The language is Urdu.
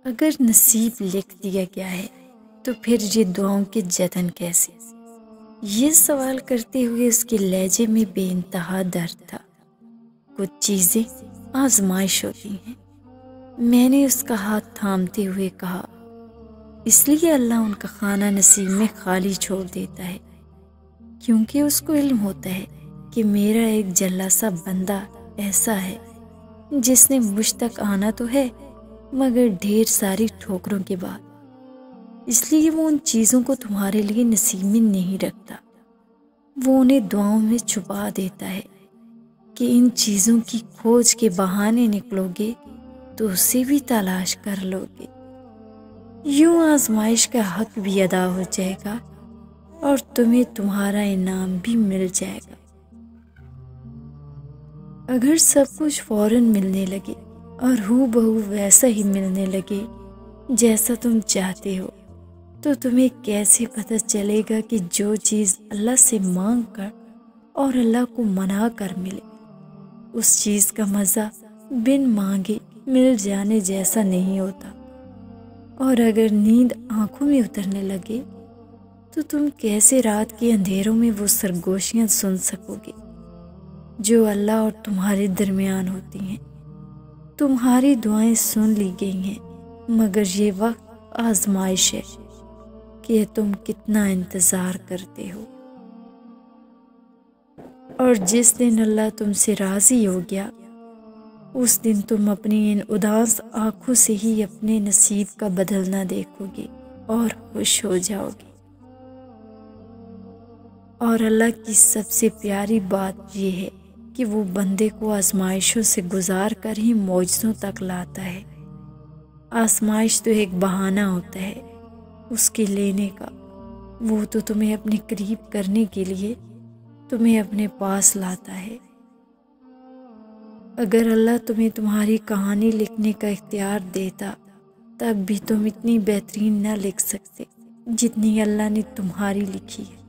اگر نصیب لکھ دیا گیا ہے تو پھر یہ دعاؤں کے جتن کیسے؟ یہ سوال کرتے ہوئے اس کے لہجے میں بے انتہا درد تھا۔ کچھ چیزیں آزمائش ہوتی ہیں۔ میں نے اس کا ہاتھ تھامتے ہوئے کہا، اس لیے اللہ ان کا خانہ نصیب میں خالی چھوڑ دیتا ہے، کیونکہ اس کو علم ہوتا ہے کہ میرا ایک جلا سا بندہ ایسا ہے جس نے مجھ تک آنا تو ہے مگر ڈھیر ساری ٹھوکروں کے بعد، اس لیے وہ ان چیزوں کو تمہارے لیے نصیب میں نہیں رکھتا، وہ انہیں دعاؤں میں چھپا دیتا ہے کہ ان چیزوں کی کھوج کے بہانے نکلو گے تو اسے بھی تلاش کر لو گے۔ یوں آزمائش کا حق بھی ادا ہو جائے گا اور تمہیں تمہارا انعام بھی مل جائے گا۔ اگر سب کچھ فوراً ملنے لگے اور ہو بہو ویسا ہی ملنے لگے جیسا تم چاہتے ہو، تو تمہیں کیسے پتہ چلے گا کہ جو چیز اللہ سے مانگ کر اور اللہ کو منا کر ملے، اس چیز کا مزہ بن مانگے مل جانے جیسا نہیں ہوتا؟ اور اگر نیند آنکھوں میں اترنے لگے تو تم کیسے رات کے اندھیروں میں وہ سرگوشیاں سن سکو گے جو اللہ اور تمہارے درمیان ہوتی ہیں؟ تمہاری دعائیں سن لی گئی ہیں، مگر یہ وقت آزمائش ہے کہ تم کتنا انتظار کرتے ہو۔ اور جس دن اللہ تم سے راضی ہو گیا، اس دن تم اپنی ان اداس آنکھوں سے ہی اپنے نصیب کا بدلنا دیکھو گے اور خوش ہو جاؤ گے۔ اور اللہ کی سب سے پیاری بات یہ ہے کہ وہ بندے کو آزمائشوں سے گزار کر ہی معجزوں تک لاتا ہے۔ آزمائش تو ایک بہانہ ہوتا ہے اس کے لینے کا، وہ تو تمہیں اپنے قریب کرنے کے لیے تمہیں اپنے پاس لاتا ہے۔ اگر اللہ تمہیں تمہاری کہانی لکھنے کا اختیار دیتا، تب بھی تم اتنی بہترین نہ لکھ سکتے جتنی اللہ نے تمہاری لکھی ہے۔